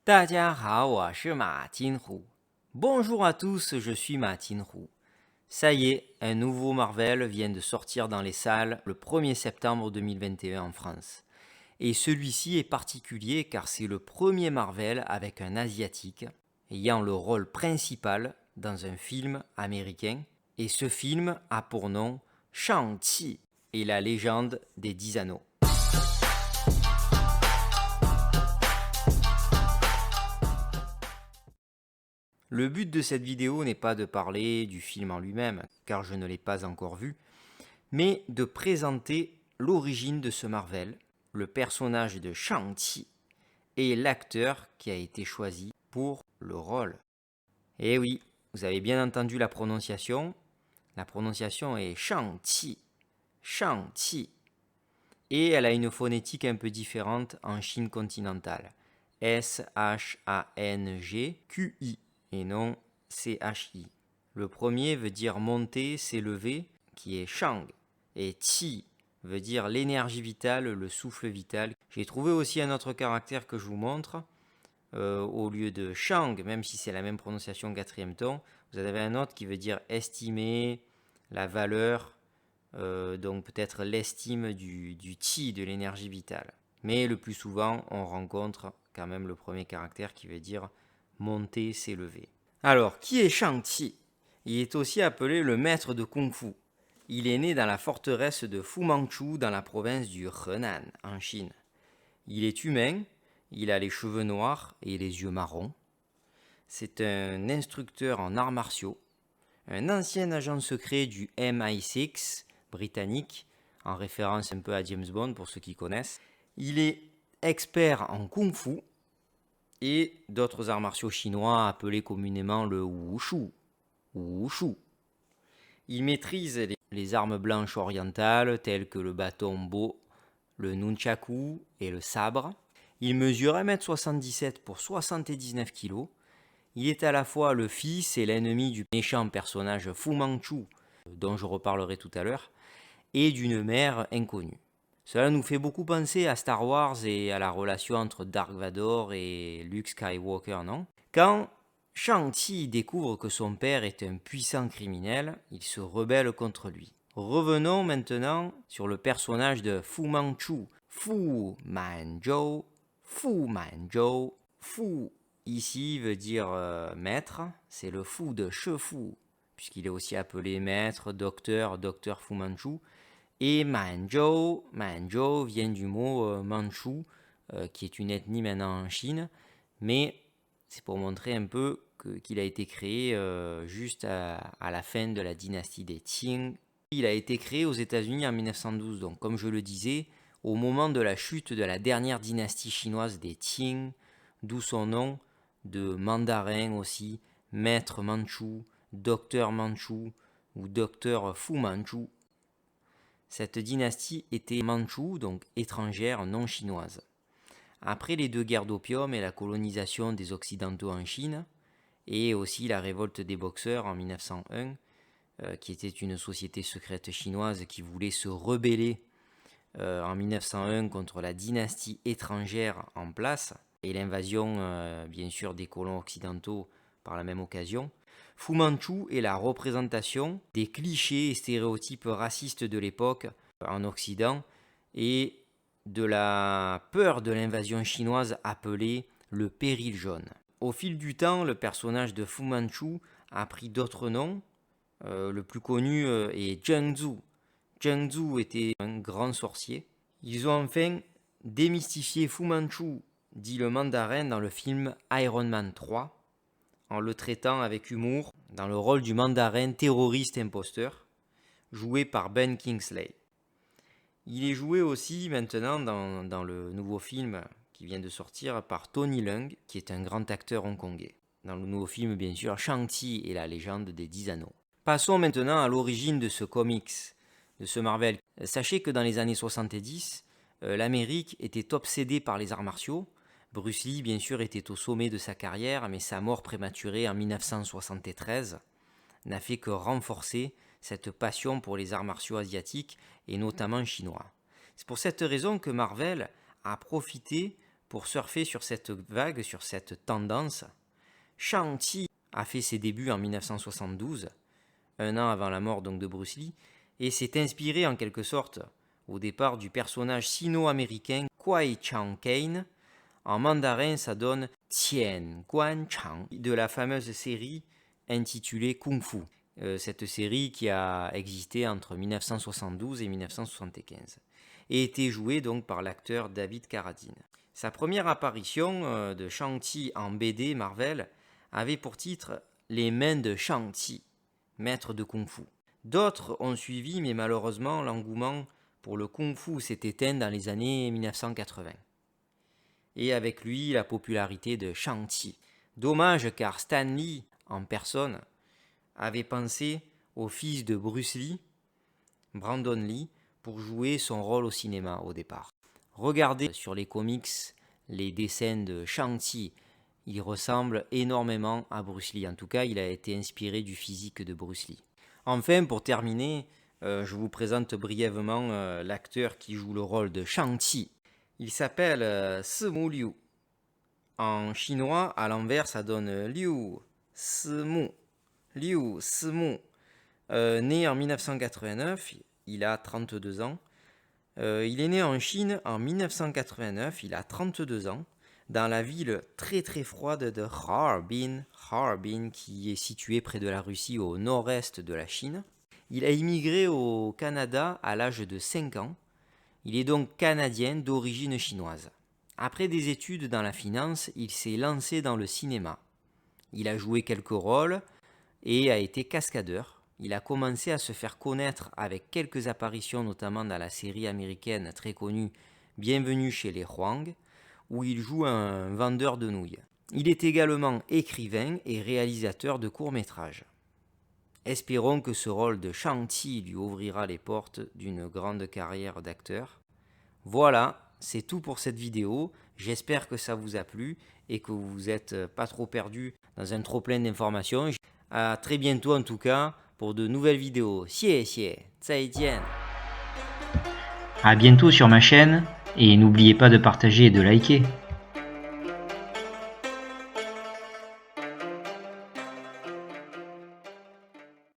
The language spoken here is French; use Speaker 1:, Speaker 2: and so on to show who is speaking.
Speaker 1: 大家好，我是马金虎。Bonjour à tous, je suis Martin Roux. Ça y est, un nouveau Marvel vient de sortir dans les salles le 1er septembre 2021 en France. Et celui-ci est particulier car c'est le premier Marvel avec un Asiatique ayant le rôle principal dans un film américain. Et ce film a pour nom Shang-Chi et la légende des 10 anneaux. Le but de cette vidéo n'est pas de parler du film en lui-même, car je ne l'ai pas encore vu, mais de présenter l'origine de ce Marvel, le personnage de Shang-Chi et l'acteur qui a été choisi pour le rôle. Eh oui, vous avez bien entendu la prononciation est Shang-Chi, Shang-Chi. Et elle a une phonétique un peu différente en Chine continentale, S-H-A-N-G-Q-I. Et non C-H-I. Le premier veut dire monter, s'élever, qui est Shang. Et Qi veut dire l'énergie vitale, le souffle vital. J'ai trouvé aussi un autre caractère que je vous montre. Au lieu de Shang, même si c'est la même prononciation quatrième ton, vous avez un autre qui veut dire estimer, la valeur, donc peut-être l'estime du Qi, de l'énergie vitale. Mais le plus souvent, on rencontre quand même le premier caractère qui veut dire monter, s'élever. Alors, qui est Shang-Chi? Il est aussi appelé le maître de Kung Fu. Il est né dans la forteresse de Fu Manchu dans la province du Henan, en Chine. Il est humain, il a les cheveux noirs et les yeux marrons. C'est un instructeur en arts martiaux, un ancien agent secret du MI6 britannique, en référence un peu à James Bond pour ceux qui connaissent. Il est expert en Kung Fu et d'autres arts martiaux chinois appelés communément le Wushu. Wushu. Il maîtrise les armes blanches orientales telles que le bâton Bo, le nunchaku et le sabre. Il mesure 1m77 pour 79 kg. Il est à la fois le fils et l'ennemi du méchant personnage Fu Manchu, dont je reparlerai tout à l'heure, et d'une mère inconnue. Cela nous fait beaucoup penser à Star Wars et à la relation entre Dark Vador et Luke Skywalker, non? Quand Shang-Chi découvre que son père est un puissant criminel, il se rebelle contre lui. Revenons maintenant sur le personnage de Fu Manchu. Fu Manzhou, Fu Manzhou, Fu ici veut dire maître, c'est le Fu de Shefu, puisqu'il est aussi appelé maître, docteur Fu Manchu. Et Manzhou vient du mot Manchu, qui est une ethnie maintenant en Chine, mais c'est pour montrer un peu qu'il a été créé juste à la fin de la dynastie des Qing. Il a été créé aux États-Unis en 1912, donc comme je le disais, au moment de la chute de la dernière dynastie chinoise des Qing, d'où son nom de mandarin aussi, maître Manchu, docteur Manchu ou docteur Fu Manchu. Cette dynastie était mandchoue, donc étrangère, non chinoise. Après les deux guerres d'opium et la colonisation des Occidentaux en Chine, et aussi la révolte des Boxers en 1901, qui était une société secrète chinoise qui voulait se rebeller en 1901 contre la dynastie étrangère en place, et l'invasion bien sûr des colons occidentaux par la même occasion, Fu Manchu est la représentation des clichés et stéréotypes racistes de l'époque en Occident et de la peur de l'invasion chinoise appelée le péril jaune. Au fil du temps, le personnage de Fu Manchu a pris d'autres noms. Le plus connu est Zheng Zu. Zheng Zu était un grand sorcier. Ils ont enfin démystifié Fu Manchu, dit le mandarin, dans le film Iron Man 3, en le traitant avec humour dans le rôle du mandarin terroriste imposteur, joué par Ben Kingsley. Il est joué aussi maintenant dans le nouveau film qui vient de sortir par Tony Leung, qui est un grand acteur hongkongais. Dans le nouveau film, bien sûr, Shang-Chi et la légende des 10 anneaux. Passons maintenant à l'origine de ce comics, de ce Marvel. Sachez que dans les années 70, l'Amérique était obsédée par les arts martiaux. Bruce Lee, bien sûr, était au sommet de sa carrière, mais sa mort prématurée en 1973 n'a fait que renforcer cette passion pour les arts martiaux asiatiques et notamment chinois. C'est pour cette raison que Marvel a profité pour surfer sur cette vague, sur cette tendance. Shang-Chi a fait ses débuts en 1972, un an avant la mort donc de Bruce Lee, et s'est inspiré en quelque sorte au départ du personnage sino-américain Kwai Chang Caine. En mandarin, ça donne Tian Guan Chang, de la fameuse série intitulée Kung Fu. Cette série qui a existé entre 1972 et 1975 et été jouée donc par l'acteur David Carradine. Sa première apparition de Shang-Chi en BD Marvel avait pour titre Les mains de Shang-Chi, maître de Kung Fu. D'autres ont suivi, mais malheureusement l'engouement pour le Kung Fu s'est éteint dans les années 1980. Et avec lui la popularité de Shang-Chi. Dommage car Stan Lee en personne avait pensé au fils de Bruce Lee, Brandon Lee, pour jouer son rôle au cinéma au départ. Regardez sur les comics les dessins de Shang-Chi, il ressemble énormément à Bruce Lee. En tout cas, il a été inspiré du physique de Bruce Lee. Enfin, pour terminer, je vous présente brièvement l'acteur qui joue le rôle de Shang-Chi. Il s'appelle Simu Liu. En chinois, à l'envers, ça donne Liu Simu. Liu Simu. Né en 1989, il a 32 ans. Il est né en Chine en 1989, il a 32 ans, dans la ville très très froide de Harbin, qui est située près de la Russie au nord-est de la Chine. Il a immigré au Canada à l'âge de 5 ans. Il est donc canadien d'origine chinoise. Après des études dans la finance, il s'est lancé dans le cinéma. Il a joué quelques rôles et a été cascadeur. Il a commencé à se faire connaître avec quelques apparitions, notamment dans la série américaine très connue Bienvenue chez les Huang, où il joue un vendeur de nouilles. Il est également écrivain et réalisateur de courts-métrages. Espérons que ce rôle de Shang-Chi lui ouvrira les portes d'une grande carrière d'acteur. Voilà, c'est tout pour cette vidéo. J'espère que ça vous a plu et que vous n'êtes pas trop perdu dans un trop-plein d'informations. À très bientôt en tout cas pour de nouvelles vidéos. 谢谢，再见.
Speaker 2: À bientôt sur ma chaîne et n'oubliez pas de partager et de liker.